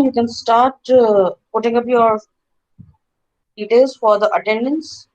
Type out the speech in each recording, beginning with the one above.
you can start putting up your details for the attendance.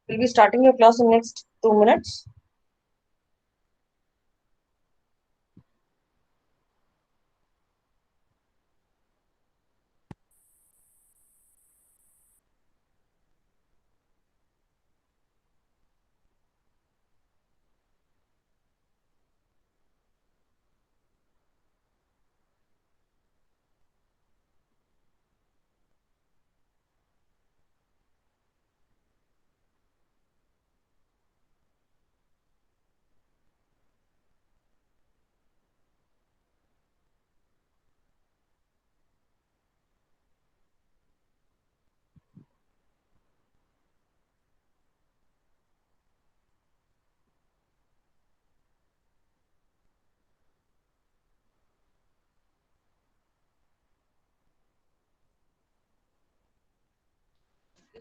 We'll be starting your class in next 2 minutes.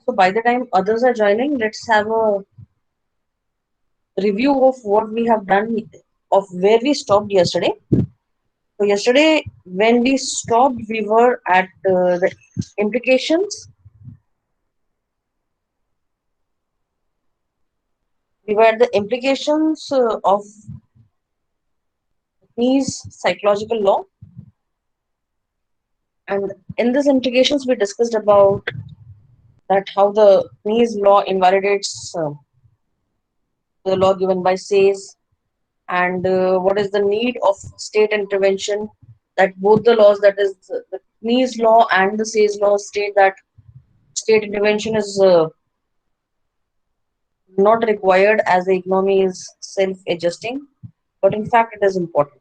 So by the time others are joining, let's have a review of what we have done, of where we stopped yesterday. So yesterday, when we stopped, we were at the implications. We were at the implications of Keynes' psychological law, and in this implications, we discussed about that how the Keynes law invalidates the law given by Say's, and what is the need of state intervention. That both the laws, that is the Keynes law and the Say's law, state that state intervention is not required as the economy is self-adjusting, but in fact it is important.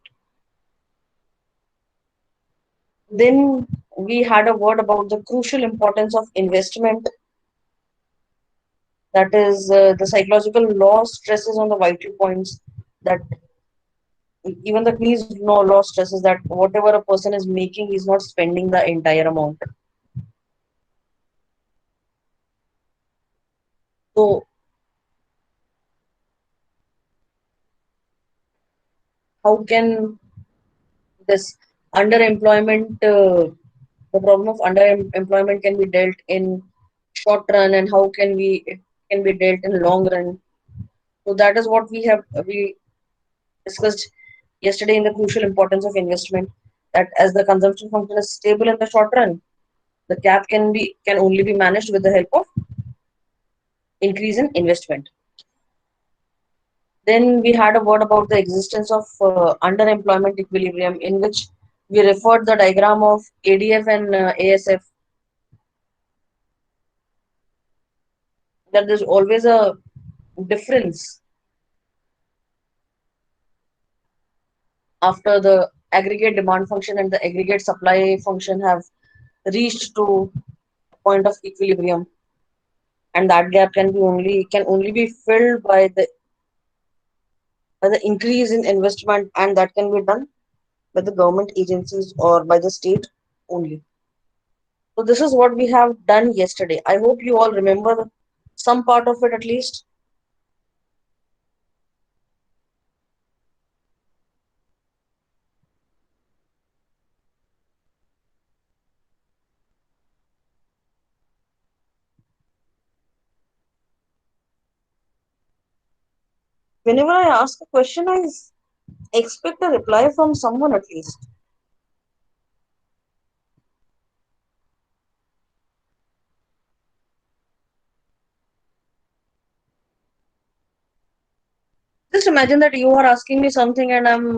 Then we had a word about the crucial importance of investment. That is, the psychological law stresses on the vital points that even the Keynes law stresses that whatever a person is making, he's not spending the entire amount. So how can this underemployment, the problem of underemployment can be dealt in short run, and how can we it can be dealt in long run? So that is what we discussed yesterday in the crucial importance of investment. That as the consumption function is stable in the short run, the gap can only be managed with the help of increase in investment. Then we had a word about the existence of underemployment equilibrium, in which we referred the diagram of ADF and ASF, that there's always a difference after the aggregate demand function and the aggregate supply function have reached to a point of equilibrium, and that gap can only be filled by the increase in investment, and that can be done by the government agencies or by the state only. So this is what we have done yesterday. I hope you all remember some part of it at least. Whenever I ask a question, I expect a reply from someone at least. Just imagine that you are asking me something and I'm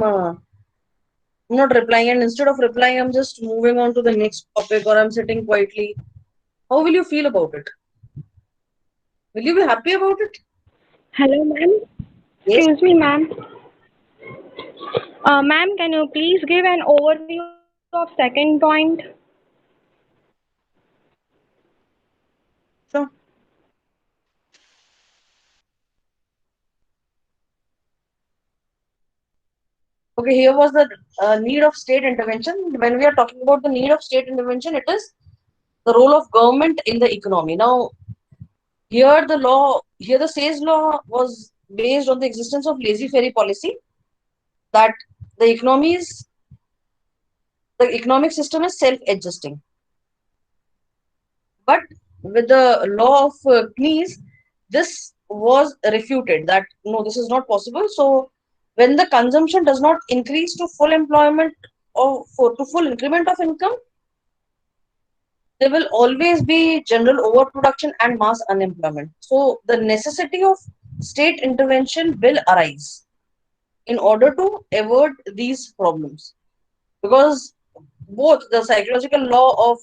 not replying, and instead of replying, I'm just moving on to the next topic or I'm sitting quietly. How will you feel about it? Will you be happy about it? Hello, ma'am. Yes. Excuse me, ma'am. Ma'am, can you please give an overview of second point? Sure. Okay, here was the need of state intervention. When we are talking about the need of state intervention, it is the role of government in the economy. Now, here the SAYS law was based on the existence of laissez-faire policy that the the economic system is self-adjusting. But with the law of Keynes, this was refuted that no, this is not possible. So, when the consumption does not increase to full employment or to full increment of income, there will always be general overproduction and mass unemployment. So, the necessity of state intervention will arise in order to avert these problems because both the psychological law of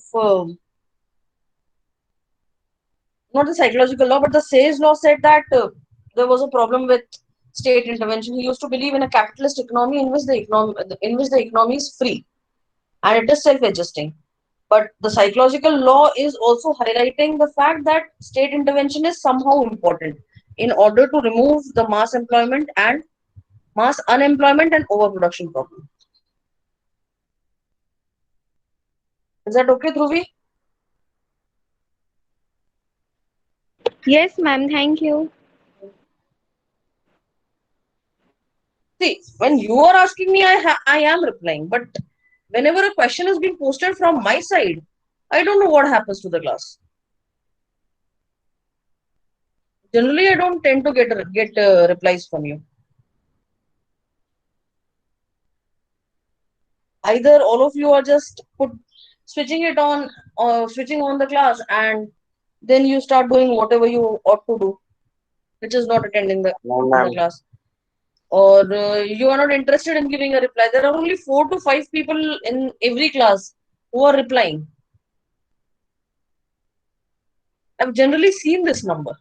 not the psychological law, but the Say's law said that there was a problem with state intervention. He used to believe in a capitalist economy in which the economy is free and it is self-adjusting. But the psychological law is also highlighting the fact that state intervention is somehow important in order to remove the mass employment and mass unemployment and overproduction problem. Is that okay, Dhruvi? Yes, ma'am. Thank you. See, when you are asking me, I am replying. But whenever a question is being posted from my side, I don't know what happens to the class. Generally, I don't tend to get replies from you. Either all of you are just switching it on, switching on the class, and then you start doing whatever you ought to do, which is not attending No, the ma'am. class, or you are not interested in giving a reply. There are only 4 to 5 people in every class who are replying. I've generally seen this number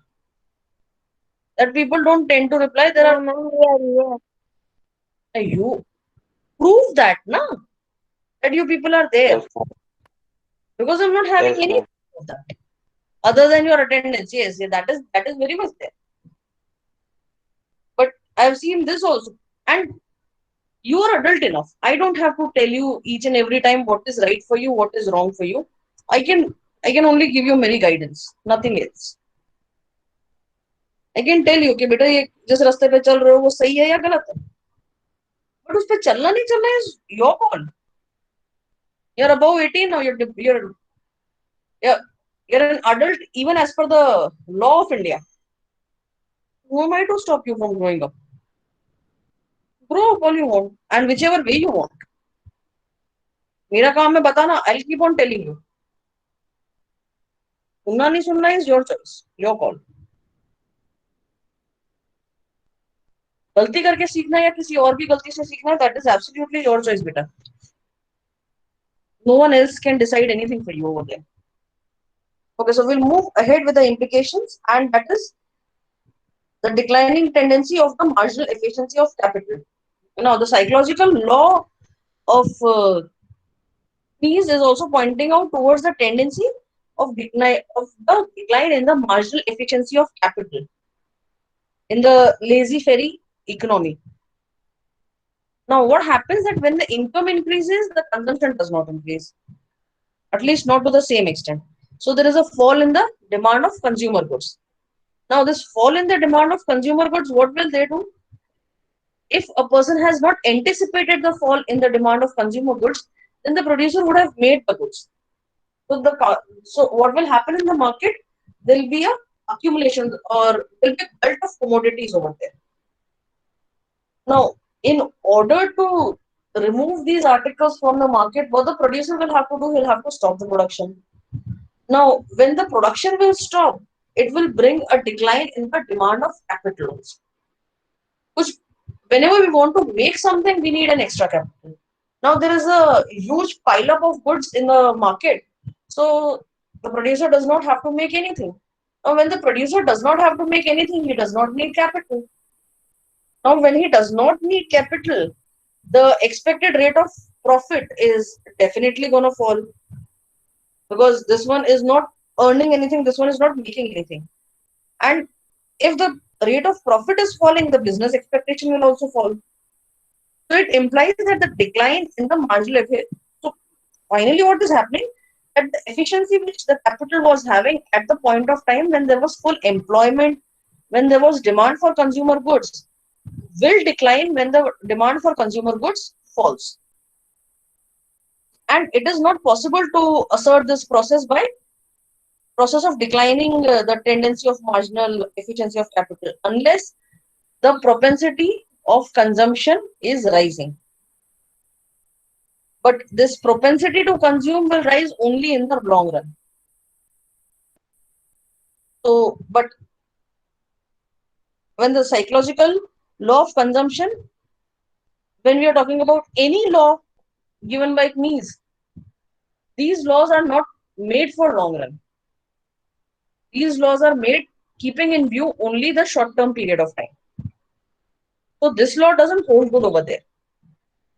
that people don't tend to reply. There are Yeah, ma'am. We are here. you prove that now that you people are there Yes, ma'am. because I'm not having Yes, any ma'am. of that other than your attendance. Yes, yeah, that is very much there. But I've seen this also, and you are adult enough. I don't have to tell you each and every time what is right for you, what is wrong for you. I can I can only give you मेरी guidance, nothing else. I can tell you कि बेटा ये जिस रास्ते पे चल रहे हो वो सही है या गलत है. But उस पे चलना नहीं चलना is your call. You're above 18 now. You're you're an adult even as per the law of India. Who am I to stop you from growing up? Grow up all you want and whichever way you want. मेरा काम है बताना. I'll keep on telling you. सुनना नहीं सुनना is your choice, your call. गलती करके सीखना है या किसी और की गलती से सीखना है, that is absolutely your choice, बेटा. No one else can decide anything for you over there. Okay, so we'll move ahead with the implications, and that is the declining tendency of the marginal efficiency of capital. Now, the psychological law of Peace is also pointing out towards the tendency of the decline in the marginal efficiency of capital in the laissez-faire economy. Now, what happens that when the income increases, the consumption does not increase, at least not to the same extent. So there is a fall in the demand of consumer goods. Now, this fall in the demand of consumer goods, what will they do? If a person has not anticipated the fall in the demand of consumer goods, then the producer would have made the goods. So what will happen in the market? There will be a accumulation or there will be a belt of commodities over there. Now, in order to remove these articles from the market, what the producer will have to do, he'll have to stop the production. Now, when the production will stop, it will bring a decline in the demand of capital. Which, whenever we want to make something, we need an extra capital. Now, there is a huge pile up of goods in the market, so the producer does not have to make anything. Now, when the producer does not have to make anything, he does not need capital. Now, when he does not need capital, the expected rate of profit is definitely going to fall because this one is not earning anything, this one is not making anything. And if the rate of profit is falling, the business expectation will also fall. So it implies that the decline in the marginal efficiency. So finally, what is happening? That the efficiency which the capital was having at the point of time when there was full employment, when there was demand for consumer goods, will decline when the demand for consumer goods falls. And it is not possible to assert this process of declining the tendency of marginal efficiency of capital unless the propensity of consumption is rising. But this propensity to consume will rise only in the long run. So, but when the psychological law of consumption, when we are talking about any law given by Keynes, these laws are not made for long run. These laws are made keeping in view only the short term period of time. So this law doesn't hold good over there.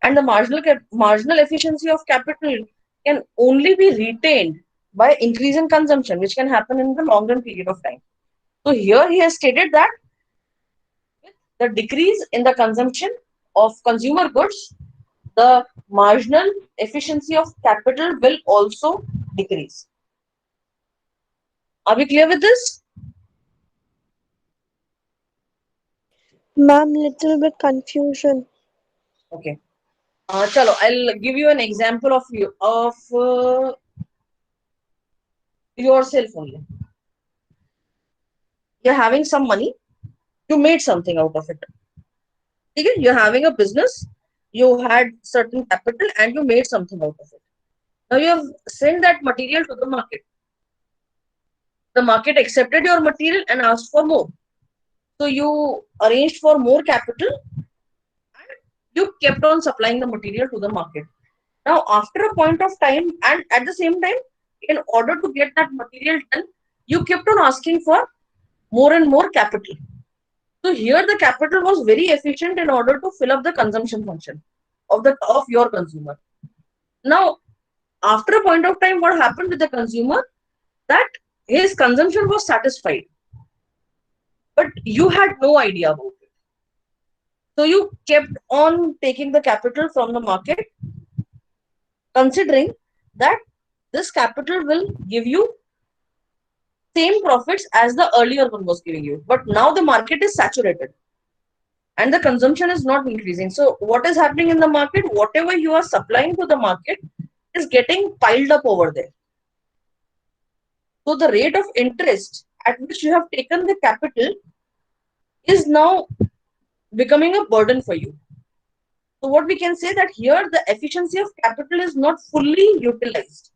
And the marginal efficiency of capital can only be retained by increase in consumption, which can happen in the long run period of time. So here he has stated that the decrease in the consumption of consumer goods, the marginal efficiency of capital will also decrease. Are we clear with this? Ma'am, little bit confusion. Okay. Chalo, I'll give you an example of yourself only. You're having some money, you made something out of it. Okay? You're having a business, you had certain capital and you made something out of it. Now you have sent that material to the market. The market accepted your material and asked for more. So you arranged for more capital and you kept on supplying the material to the market. Now, after a point of time, and at the same time, in order to get that material done, you kept on asking for more and more capital. So here the capital was very efficient in order to fill up the consumption function of your consumer. Now, after a point of time, what happened with the consumer? That his consumption was satisfied, but you had no idea about it. So you kept on taking the capital from the market, considering that this capital will give you same profits as the earlier one was giving you. But now the market is saturated and the consumption is not increasing. So what is happening in the market? Whatever you are supplying to the market is getting piled up over there. So the rate of interest at which you have taken the capital is now becoming a burden for you. So what we can say that here the efficiency of capital is not fully utilized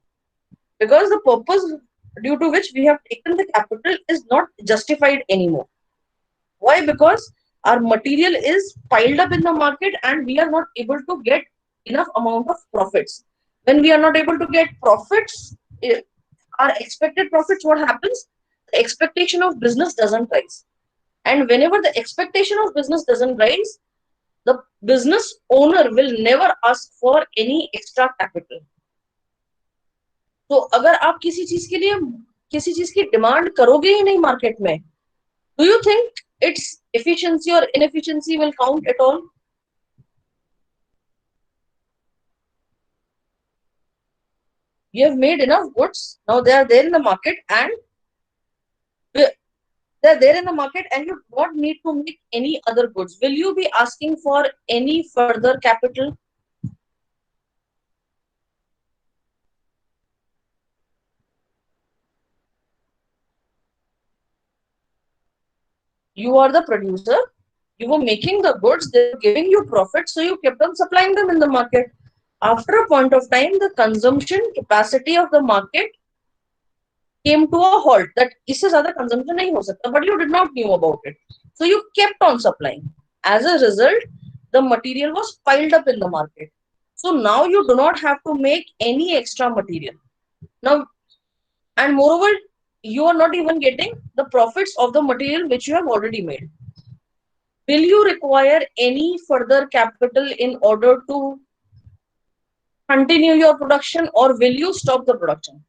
because the purpose due to which we have taken the capital is not justified anymore. Why? Because our material is piled up in the market and we are not able to get enough amount of profits. When we are not able to get profits, our expected profits, what happens? The expectation of business doesn't rise. And whenever the expectation of business doesn't rise, the business owner will never ask for any extra capital. तो अगर आप किसी चीज के लिए किसी चीज की डिमांड करोगे ही नहीं मार्केट में, do you think its efficiency or inefficiency will count at all? You have made enough goods, now they are there in the market and they're there in the market and you don't need to make any other goods. Will you be asking for any further capital? You are the producer, You were making the goods, they were giving you profit, so you kept on supplying them in the market. After a point of time, the consumption capacity of the market came to a halt that इससे ज़्यादा consumption नहीं हो सकता, but you did not knew about it. So you kept on supplying. As a result, the material was piled up in the market. So now you do not have to make any extra material. Now, and moreover, you are not even getting the profits of the material which you have already made. Will you require any further capital in order to continue your production, or will you stop the production?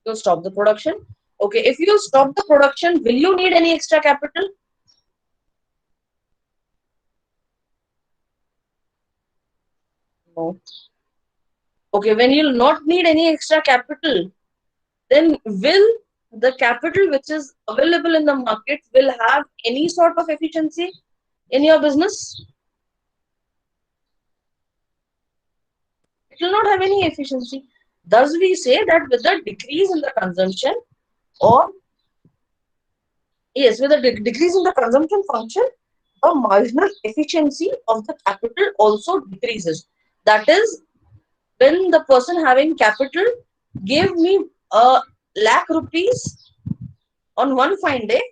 You stop the production. Okay, if you stop the production, will you need any extra capital? No. Okay, when you'll not need any extra capital, then will the capital which is available in the market will have any sort of efficiency in your business? It will not have any efficiency. Thus, we say that with the decrease in the consumption, or yes, with a decrease in the consumption function, the marginal efficiency of the capital also decreases. That is, when the person having capital gave me a lakh rupees on one fine day,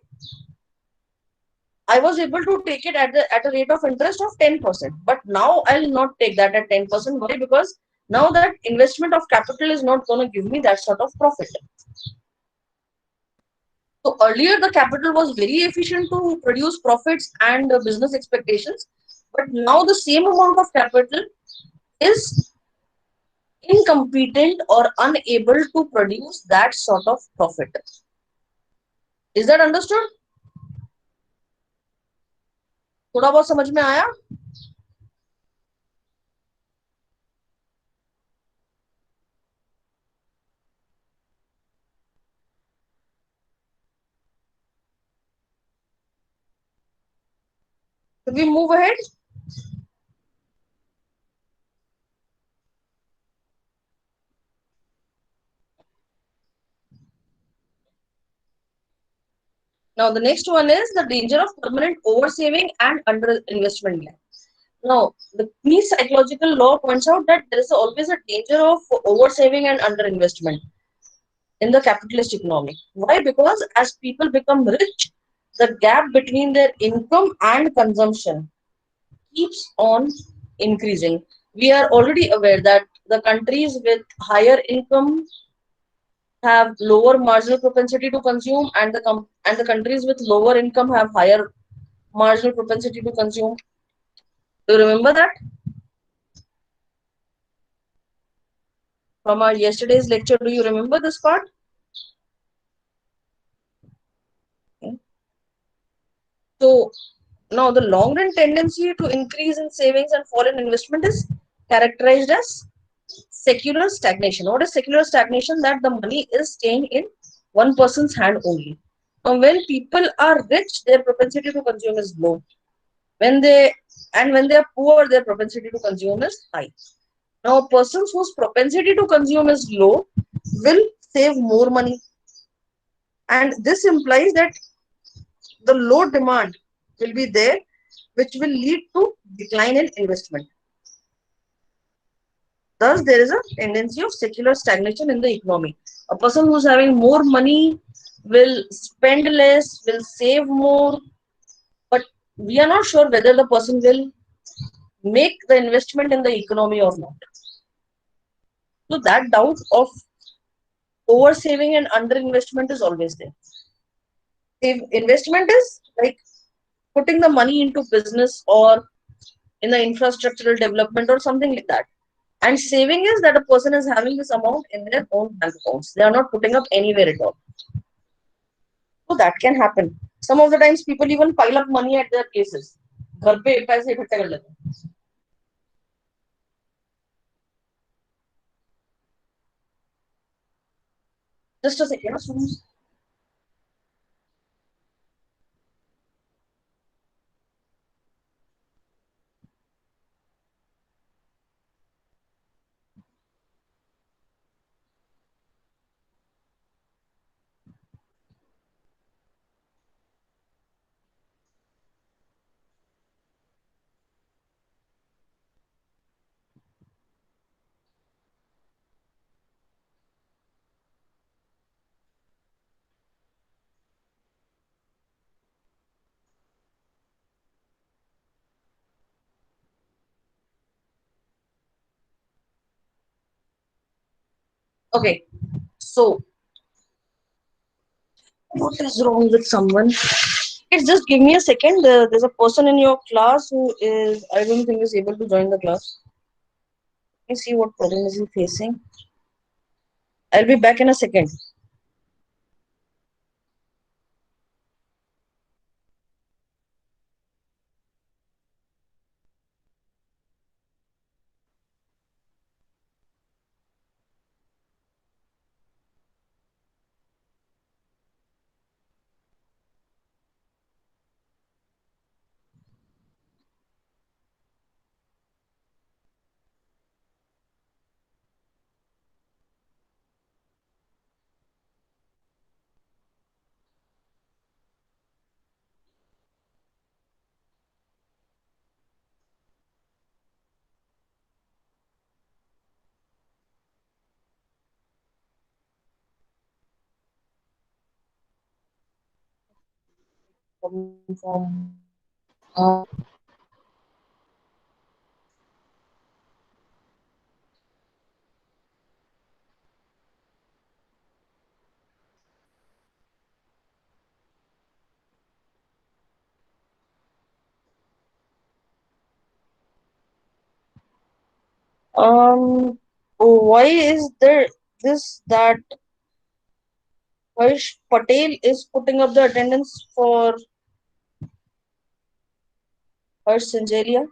I was able to take it at a rate of interest of 10%. But now I'll not take that at 10%. Why? Because now that investment of capital is not going to give me that sort of profit. So earlier the capital was very efficient to produce profits and business expectations, but now the same amount of capital is incompetent or unable to produce that sort of profit. Is that understood? थोड़ा बहुत समझ में आया? So we move ahead. Now the next one is the danger of permanent oversaving and underinvestment. Now the Keynes psychological law points out that there is always a danger of oversaving and underinvestment in the capitalist economy. Why? Because as people become rich, the gap between their income and consumption keeps on increasing. We are already aware that the countries with higher income have lower marginal propensity to consume, and the countries with lower income have higher marginal propensity to consume. Do you remember that from our yesterday's lecture? Do you remember this part? Okay. So now the long run tendency to increase in savings and fall in investment is characterized as secular stagnation. What is secular stagnation? That the money is staying in one person's hand only. Now, when people are rich, their propensity to consume is low. When they are poor, their propensity to consume is high. Now, persons whose propensity to consume is low will save more money, and this implies that the low demand will be there, which will lead to decline in investment. Thus, there is a tendency of secular stagnation in the economy. A person who's having more money will spend less, will save more, but we are not sure whether the person will make the investment in the economy or not. So that doubt of over saving and under investment is always there. If investment is like putting the money into business or in the infrastructural development or something like that. And saving is that a person is having this amount in their own bank accounts. They are not putting up anywhere at all. So that can happen. Some of the times people even pile up money at their places. घर पे पैसे इकट्ठे कर लेते हैं. Just a second. Okay, so what is wrong with someone? It's just give me a second. There's a person in your class who is, I don't think, is able to join the class. Let me see what problem is he facing. I'll be back in a second. Problem from why is there this that Harsh Patel is putting up the attendance for Harsh Sanjelia?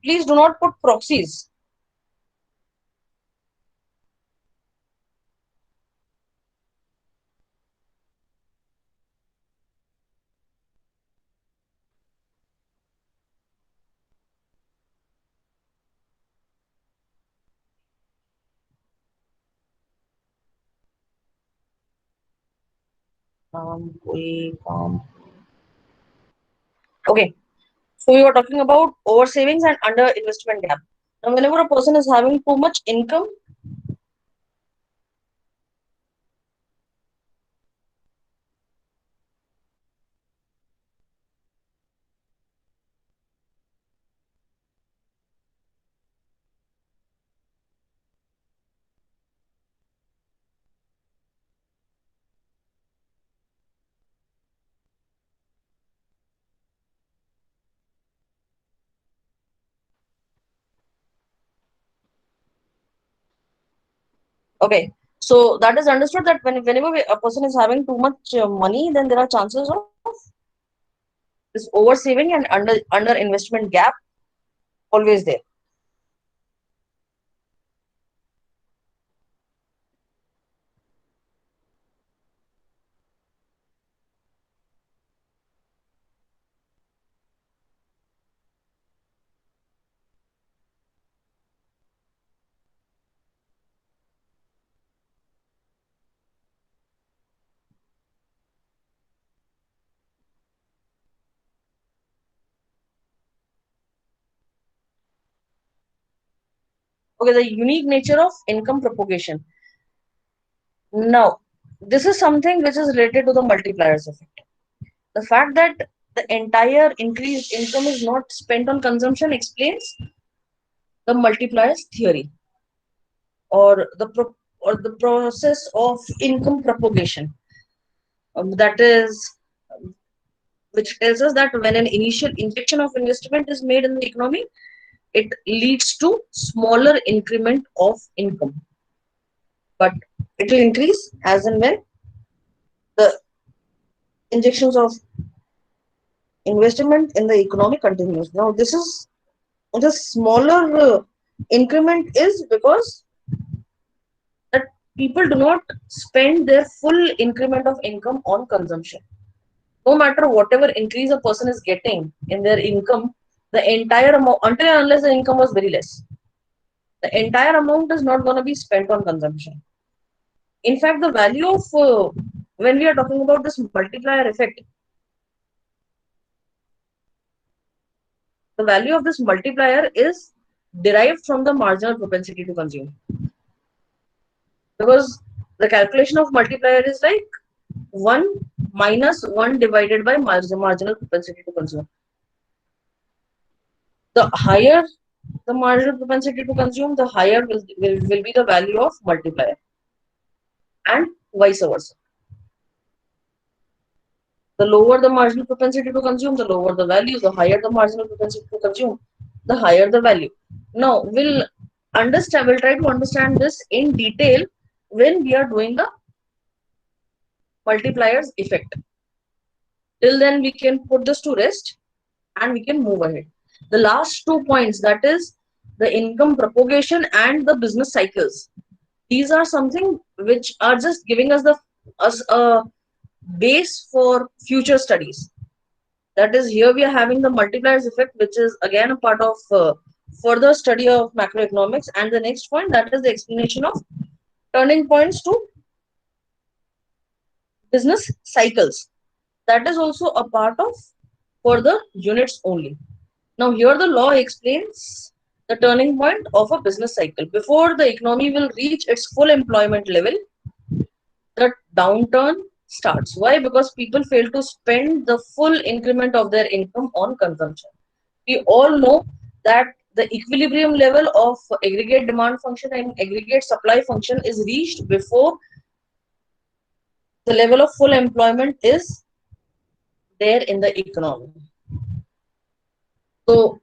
Please do not put proxies. Calm. Okay, so we were talking about over savings and under investment gap. Now, whenever a person is having too much income, okay, so that is understood that whenever a person is having too much money, then there are chances of this over saving and under investment gap always there. Okay, the unique nature of income propagation. Now, this is something which is related to the multipliers effect. The fact that the entire increased income is not spent on consumption explains the multipliers theory, or the process of income propagation. That is, which tells us that when an initial injection of investment is made in the economy, it leads to smaller increment of income, but it will increase as and when the injections of investment in the economy continues. Now, this is the smaller increment is because that people do not spend their full increment of income on consumption. No matter whatever increase a person is getting in their income, the entire amount, until and unless the income was very less, the entire amount is not going to be spent on consumption. In fact, the value of when we are talking about this multiplier effect, the value of this multiplier is derived from the marginal propensity to consume, because the calculation of multiplier is like 1 minus 1 divided by marginal propensity to consume. The higher the marginal propensity to consume, the higher will be the value of multiplier, and vice versa. The lower the marginal propensity to consume, the lower the value, the higher the marginal propensity to consume, the higher the value. Now, we'll try to understand this in detail when we are doing the multipliers effect. Till then, we can put this to rest and we can move ahead. The last 2 points, that is the income propagation and the business cycles. These are something which are just giving us a base for future studies. That is, here we are having the multipliers effect, which is again a part of further study of macroeconomics. And the next point, that is the explanation of turning points to business cycles. That is also a part of further units only. Now, here the law explains the turning point of a business cycle. Before the economy will reach its full employment level, the downturn starts. Why? Because people fail to spend the full increment of their income on consumption. We all know that the equilibrium level of aggregate demand function and aggregate supply function is reached before the level of full employment is there in the economy. So,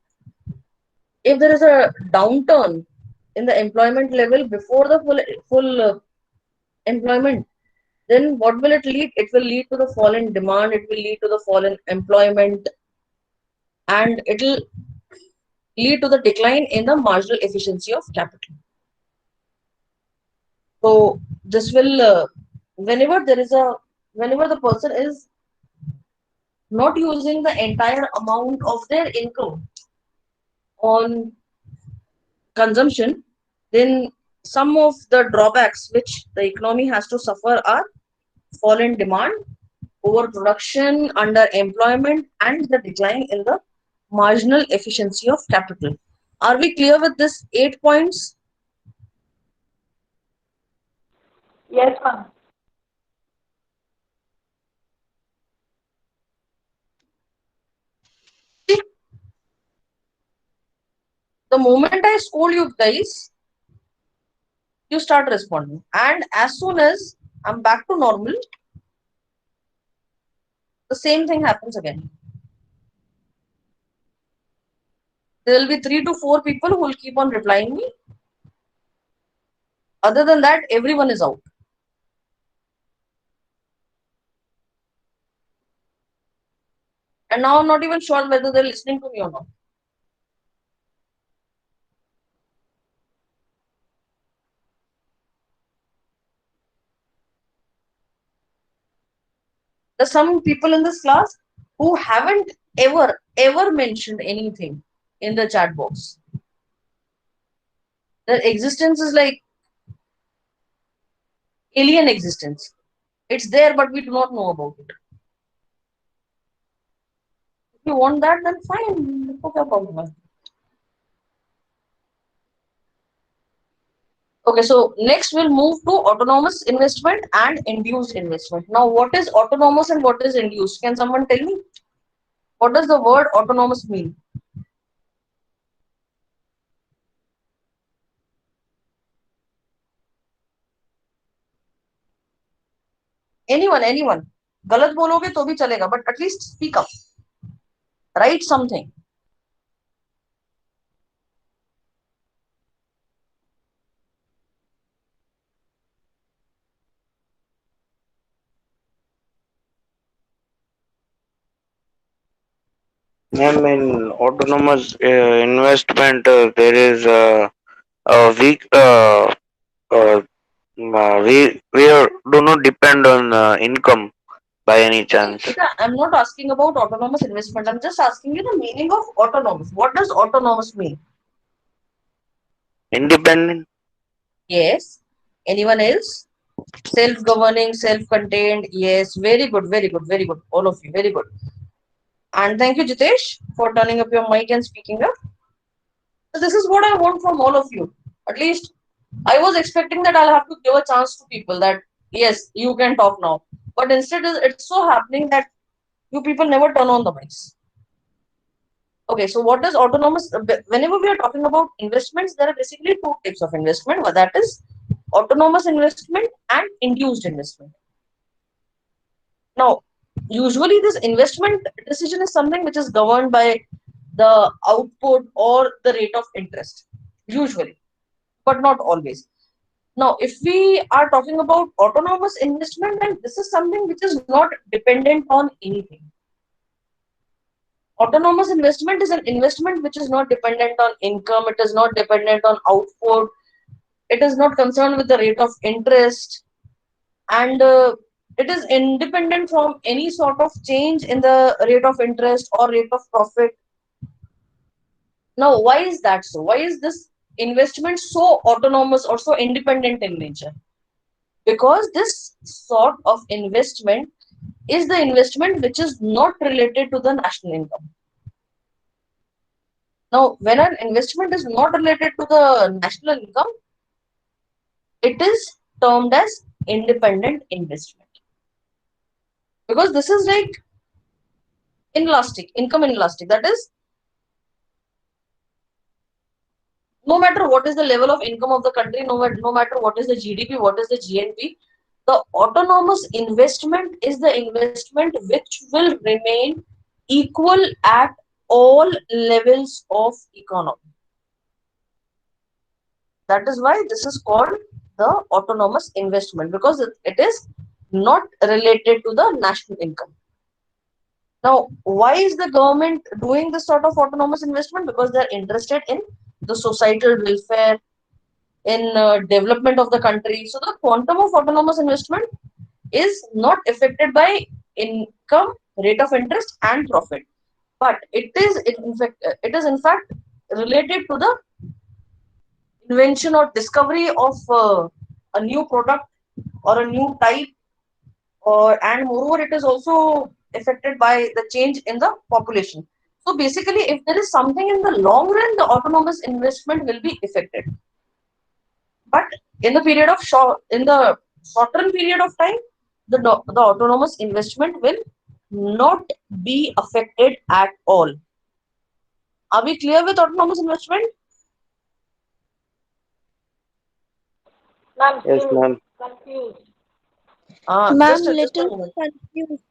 if there is a downturn in the employment level before the full employment, then what will it lead? It will lead to the fall in demand, it will lead to the fall in employment, and it will lead to the decline in the marginal efficiency of capital. So this will, whenever there is a, whenever the person is not using the entire amount of their income on consumption, then some of the drawbacks which the economy has to suffer are fall in demand, overproduction, underemployment, and the decline in the marginal efficiency of capital. Are we clear with this 8 points? Yes, ma'am. The moment I scold you guys, you start responding. And as soon as I'm back to normal, the same thing happens again. There will be 3 to 4 people who will keep on replying me. Other than that, everyone is out. And now I'm not even sure whether they're listening to me or not. There's some people in this class who haven't ever mentioned anything in the chat box. Their existence is like alien existence. It's there, but we do not know about it. If you want that, then fine. Okay, problem. Okay, so next we'll move to autonomous investment and induced investment. Now, what is autonomous and what is induced? Can someone tell me? What does the word autonomous mean? Anyone. गलत बोलोगे तो भी चलेगा, but at least speak up. Write something. Ma'am, in autonomous investment, there is a weak. We do not depend on income by any See, chance. Beta, I'm not asking about autonomous investment. I'm just asking you the meaning of autonomous. What does autonomous mean? Independent. Yes. Anyone else? Self-governing, self-contained. Yes. Very good. Very good. Very good. All of you. Very good. And thank you, Jitesh, for turning up your mic and speaking up. So this is what I want from all of you. At least I was expecting that I'll have to give a chance to people that yes, you can talk now. But instead, it's so happening that you people never turn on the mics. Okay, so what is autonomous? Whenever we are talking about investments, there are basically two types of investment. That is autonomous investment and induced investment. Now, usually this investment decision is something which is governed by the output or the rate of interest. Usually, but not always. Now, if we are talking about autonomous investment, then this is something which is not dependent on anything. Autonomous investment is an investment which is not dependent on income, it is not dependent on output, it is not concerned with the rate of interest, and it is independent from any sort of change in the rate of interest or rate of profit. Now, why is that so? Why is this investment so autonomous or so independent in nature? Because this sort of investment is the investment which is not related to the national income. Now, when an investment is not related to the national income, it is termed as independent investment. Because this is like inelastic, income inelastic. That is, no matter what is the level of income of the country, no matter what is the GDP, what is the GNP, the autonomous investment is the investment which will remain equal at all levels of economy. That is why this is called the autonomous investment because it is not related to the national income. Now, why is the government doing this sort of autonomous investment? Because they're interested in the societal welfare, in development of the country. So the quantum of autonomous investment is not affected by income, rate of interest, and profit, but it is in fact related to the invention or discovery of a new product or a new type, or and moreover it is also affected by the change in the population. So basically, if there is something in the long run, the autonomous investment will be affected, but in the period of short run period of time, the autonomous investment will not be affected at all. Are we clear with autonomous investment? Ma'am, Yes, still ma'am. confused. Ma'am, Just a little moment. confused.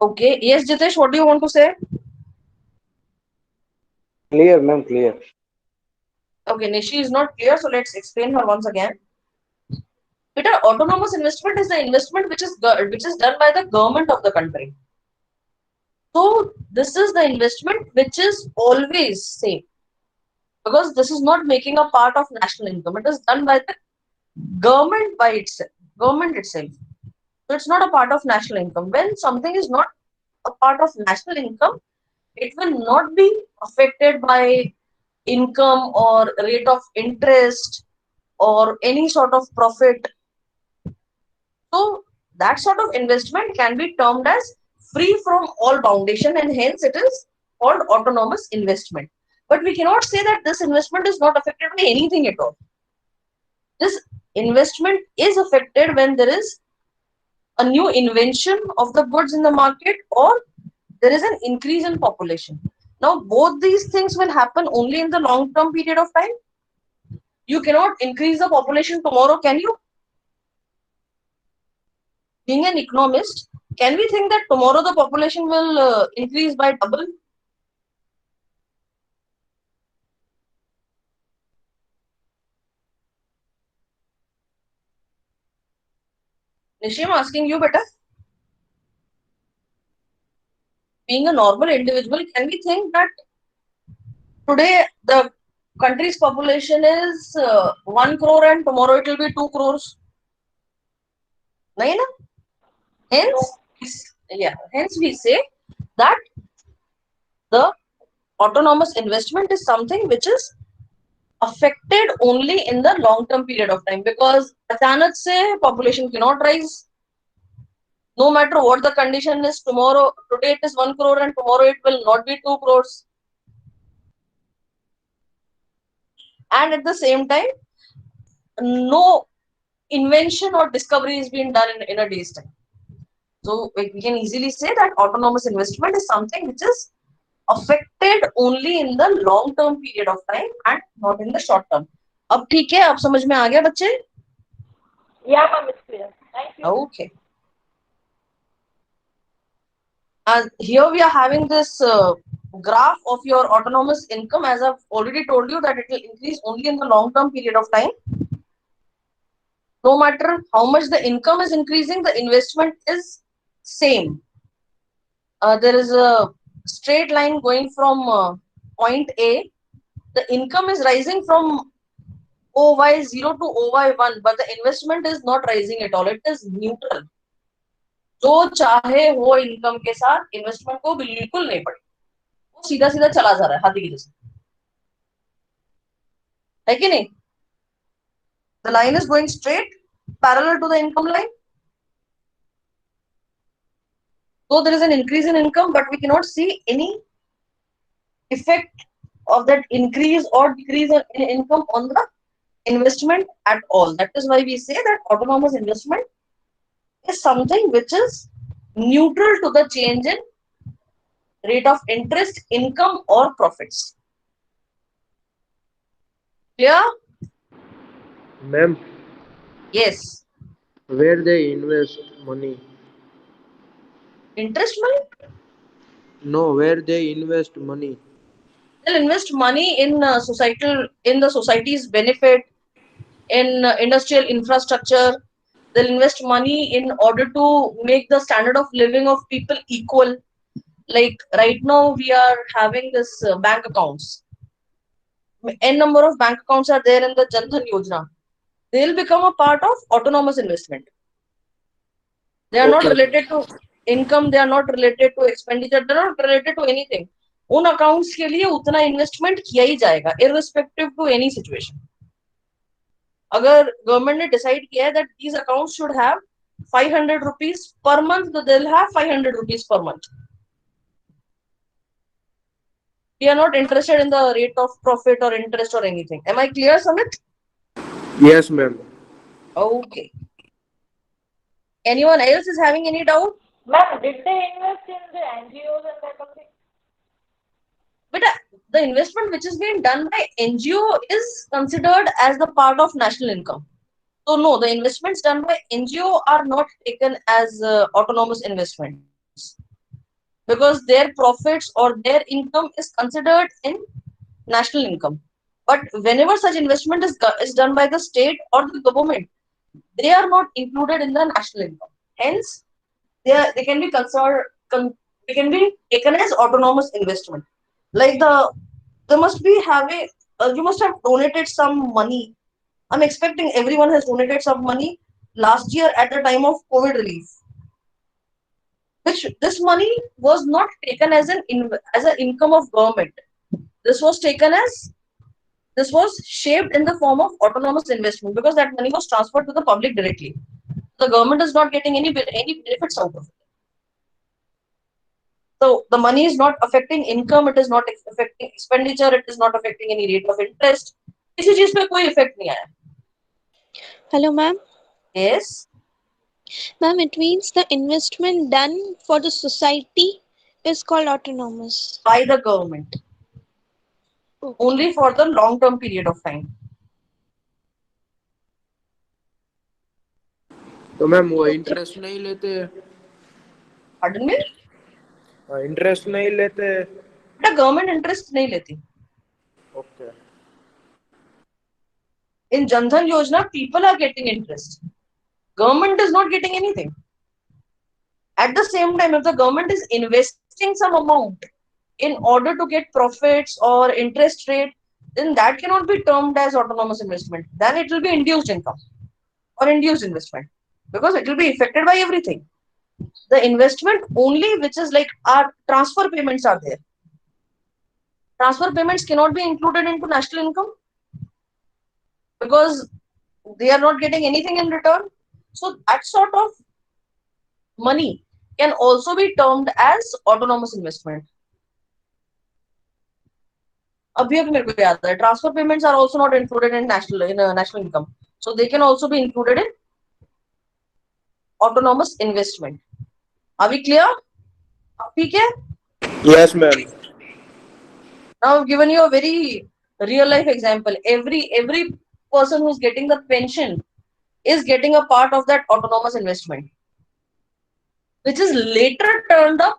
Okay, yes, Jitesh, what do you want to say? Clear, ma'am. Clear. Okay, Nishi is not clear, so let's explain her once again. Peter, autonomous investment is the investment which is done by the government of the country. So this is the investment which is always safe because this is not making a part of national income. It is done by the government by itself, government itself. So it's not a part of national income. When something is not a part of national income, it will not be affected by income or rate of interest or any sort of profit. So that sort of investment can be termed as free from all foundation, and hence it is called autonomous investment. But we cannot say that this investment is not affected by anything at all. This investment is affected when there is a new invention of the goods in the market or there is an increase in population. Now, both these things will happen only in the long term period of time. You cannot increase the population tomorrow, can you? Being an economist, can we think that tomorrow the population will increase by double? Nishi, I'm asking you, beta. Being a normal individual, can we think that today the country's population is 1 crore and tomorrow it will be 2 crores? Nahin na? Hence, hence we say that the autonomous investment is something which is affected only in the long term period of time, because achanak se population cannot rise. No matter what the condition is, tomorrow, today it is 1 crore and tomorrow it will not be 2 crores. And at the same time, no invention or discovery is being done in a day's time. So we can easily say that autonomous investment is something which is affected only in the long term period of time and not in the short term. अब ठीक है, अब समझ में आ गया बच्चे? Yeah, ma'am, it's clear. Thank you. Okay. Here we are having this graph of your autonomous income. As I've already told you that it will increase only in the long term period of time. No matter how much the income is increasing, the investment is same. There is a straight line going from point A. The income is rising from OY0 to OY1, but the investment is not rising at all. It is neutral. जो चाहे वो income के साथ investment को बिल्कुल नहीं पड़े, वो सीधा सीधा चला जा रहा है हाथी की जैसे, है कि नहीं? The line is going straight parallel to the income line. So there is an increase in income, but we cannot see any effect of that increase or decrease in income on the investment at all. That is why we say that autonomous investment is something which is neutral to the change in rate of interest, income, or profits. Clear? Ma'am, Yes. where they invest money? Interest money? No, where they invest money? They'll invest money in in the society's benefit, in industrial infrastructure. They'll invest money in order to make the standard of living of people equal. Like right now, we are having this bank accounts. N number of bank accounts are there in the Jan Dhan Yojana. They'll become a part of autonomous investment. They are not related to income. They are not related to expenditure. They are not related to anything. उन accounts के लिए उतना investment किया ही जाएगा irrespective to any situation. अगर government ने decide किया है that these accounts should have 500 rupees per month, so they'll have 500 rupees per month. We are not interested in the rate of profit or interest or anything. Am I clear, Samit? Yes, ma'am. Okay. Anyone else is having any doubt? Ma'am, did they invest in the NGOs and that of thing? But the investment which is being done by NGO is considered as the part of national income. So no, the investments done by NGO are not taken as autonomous investments, because their profits or their income is considered in national income. But whenever such investment is done by the state or the government, they are not included in the national income. Hence, they can be they can be taken as autonomous investment. Like they must be having you must have donated some money. I'm expecting everyone has donated some money last year at the time of COVID relief. Which this money was not taken as as an income of government. This was taken as this was shaped in the form of autonomous investment, because that money was transferred to the public directly. The government is not getting any benefits out of it. So the money is not affecting income, it is not affecting expenditure, it is not affecting any rate of interest. किसी चीज पे कोई effect नहीं आया. Hello, ma'am. Yes, Ma'am, it means the investment done for the society is called autonomous. by the government Okay. only for the long term period of time. तो ma'am वो interest नहीं लेते? Pardon me? इंटरेस्ट नहीं लेते? बेटा government interest नहीं लेती. Okay. In Jan Dhan Yojana, people are getting interest. Government is not getting anything. At the same time, if the government is investing some amount in order to get profits or interest rate, then that cannot be termed as autonomous investment. Then it will be induced income or induced investment because it will be affected by everything. The investment only which is like our transfer payments are there. Transfer payments cannot be included into national income because they are not getting anything in return. So that sort of money can also be termed as autonomous investment. अभी मेरे को याद है transfer payments are also not included in national income, so they can also be included in autonomous investment. Are we clear? ठीक है? Yes, ma'am. Now I've given you a very real life example. Every person who's getting the pension is getting a part of that autonomous investment, which is later turned up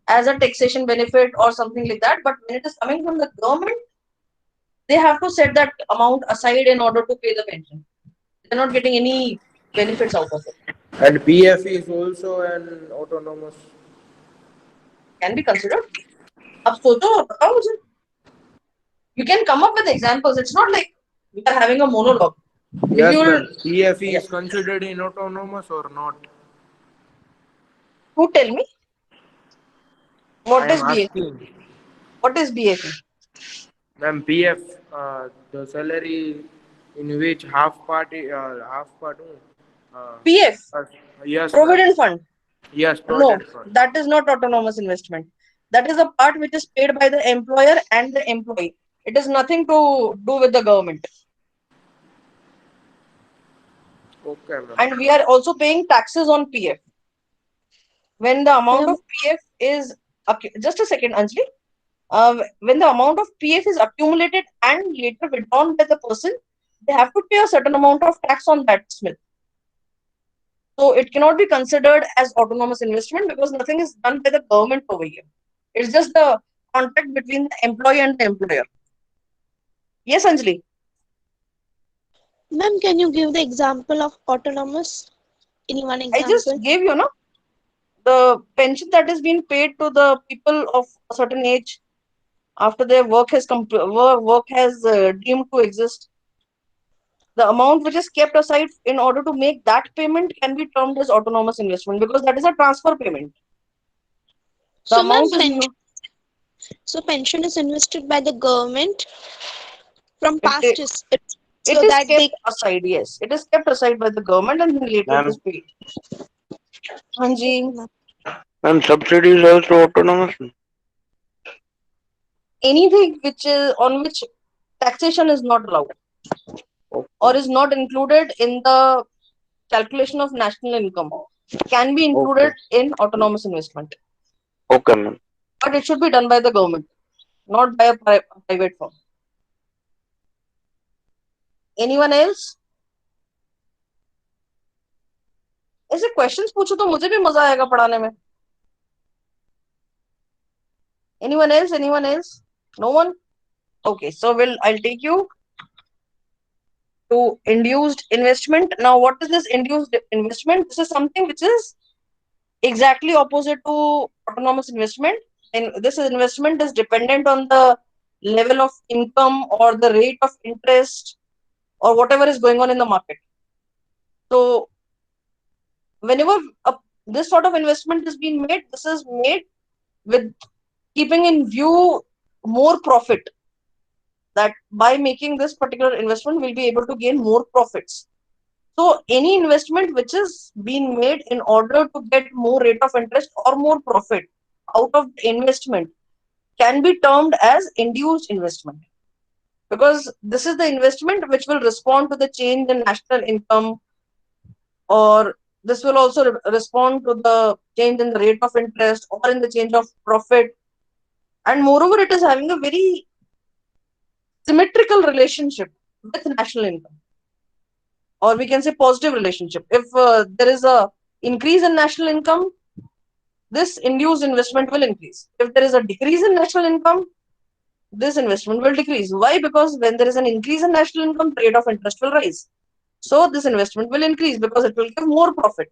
as a taxation benefit or something like that. But when it is coming from the government, they have to set that amount aside in order to pay the pension. They're not getting any benefits out of it. And PF is also an autonomous. Can be considered. अब सोचो बताओ मुझे. You can come up with examples. It's not like we are having a monologue. Yes, If ma'am. PF yeah. is considered in autonomous or not? Who tell me what I is am BAP? asking. What is BAP? Ma'am, PF, the salary in which half part, PF, uh, yes, ma'am. Provident Fund. Yes, No, provident fund. that is not autonomous investment. That is a part which is paid by the employer and the employee. It is nothing to do with the government. Okay, ma'am. And we are also paying taxes on PF. When the amount Hello. of PF is, just a second, Anjali. When the amount of PF is accumulated and later withdrawn by the person, they have to pay a certain amount of tax on that, Smith. So it cannot be considered as autonomous investment because nothing is done by the government over here. It's just the contract between the employee and the employer. Yes, Anjali. Ma'am, can you give the example of autonomous? Any one I just example? gave you, no, the pension that is being paid to the people of a certain age after their work has deemed to exist. The amount which is kept aside in order to make that payment can be termed as autonomous investment because that is a transfer payment. The So, ma'am, amount is new. pension is invested by the government from past It, is it so is that kept they. aside, yes. It is kept aside by the government and then later it Ma'am, is paid. Hanji, Ma'am. ma'am, subsidy is also autonomous. anything which is on which taxation is not allowed or Okay, is not included in the calculation of national income can be included okay, in autonomous investment. okay, ma'am. But it should be done by the government, not by a private firm. Anyone else? ऐसे questions पूछो तो मुझे भी मजा आएगा पढ़ाने में. Anyone else? Anyone else? No one? Okay, so I'll take you to induced investment. Now, what is this induced investment? This is something which is exactly opposite to autonomous investment. And this investment is dependent on the level of income or the rate of interest or whatever is going on in the market. So, whenever this sort of investment is being made, this is made with keeping in view more profit. That by making this particular investment, we'll be able to gain more profits. So any investment which is being made in order to get more rate of interest or more profit out of the investment can be termed as induced investment, because this is the investment which will respond to the change in national income, or this will also respond to the change in the rate of interest or in the change of profit. And moreover, it is having a very symmetrical relationship with national income, or we can say positive relationship. If there is a increase in national income, this induced investment will increase. If there is a decrease in national income, this investment will decrease. Why? Because when there is an increase in national income, the rate of interest will rise. So this investment will increase because it will give more profit.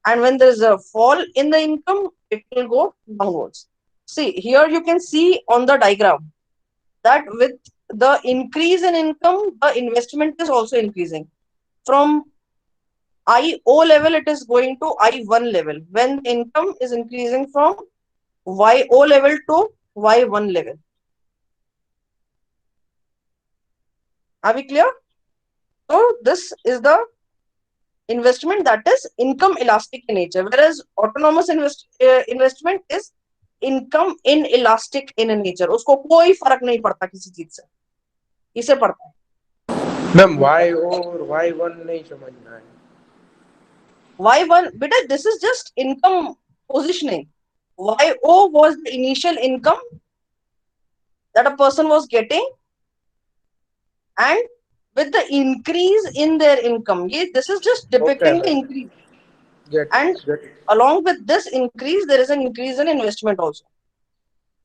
And when there is a fall in the income, it will go downwards. See, here you can see on the diagram that with the increase in income, the investment is also increasing. From IO level, it is going to I1 level. When the income is increasing from YO level to Y1 level. Are we clear? So this is the investment that is income elastic in nature, whereas autonomous investment is income inelastic in nature. उसको कोई फर्क नहीं पड़ता किसी चीज से, इसे पड़ता है. मैम वाई और वाई वन नहीं समझना है. Y1, beta, this is just income positioning. YO was the initial income that a person was getting, and with the increase in their income, this is just depicting the increase. And along with this increase, there is an increase in investment also.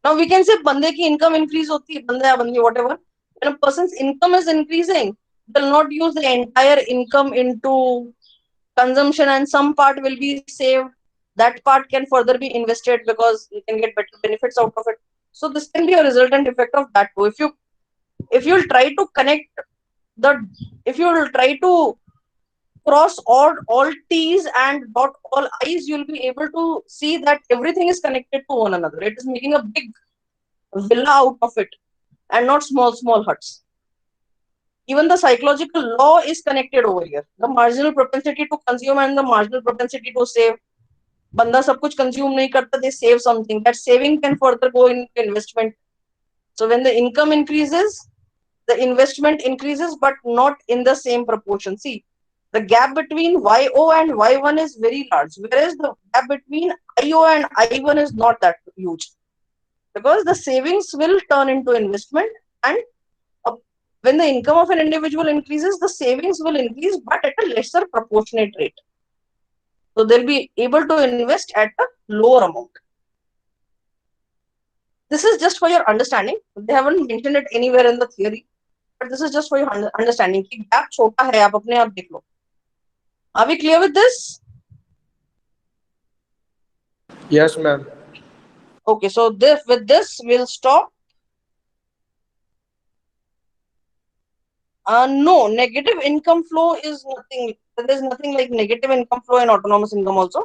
Now we can say bande ki income increase hoti hai, banda ya bandi, whatever. When a person's income is increasing, they'll not use the entire income into consumption, and some part will be saved. That part can further be invested because you can get better benefits out of it. So this can be a resultant effect of that too. If you'll try to connect if you will try to cross all T's and dot all I's, you'll be able to see that everything is connected to one another. It is making a big villa out of it and not small huts. Even the psychological law is connected over here. The marginal propensity to consume and the marginal propensity to save. Banda sab kuch consume nahi karta, they save something. That saving can further go into investment. So when the income increases, the investment increases, but not in the same proportion. See, the gap between YO and Y1 is very large, whereas the gap between IO and I1 is not that huge, because the savings will turn into investment, and when the income of an individual increases, the savings will increase, but at a lesser proportionate rate. So they'll be able to invest at a lower amount. This is just for your understanding. They haven't mentioned it anywhere in the theory, but this is just for your understanding. कि gap छोटा है, आप अपने आप देख लो. Are we clear with this? Yes, ma'am. Okay, so with this we'll stop. No, negative income flow is nothing. There is nothing like negative income flow in autonomous income also.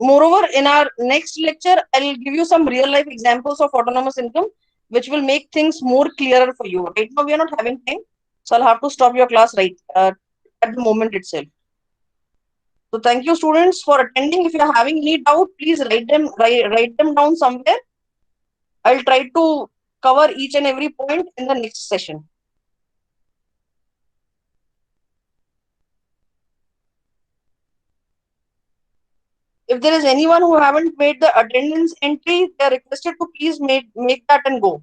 Moreover, in our next lecture, I'll give you some real life examples of autonomous income, which will make things more clearer for you. Right now, we are not having time, so I'll have to stop your class right at the moment itself. So thank you, students, for attending. If you are having any doubt, please write them down somewhere. I'll try to cover each and every point in the next session. If there is anyone who haven't made the attendance entry, they are requested to please make that and go.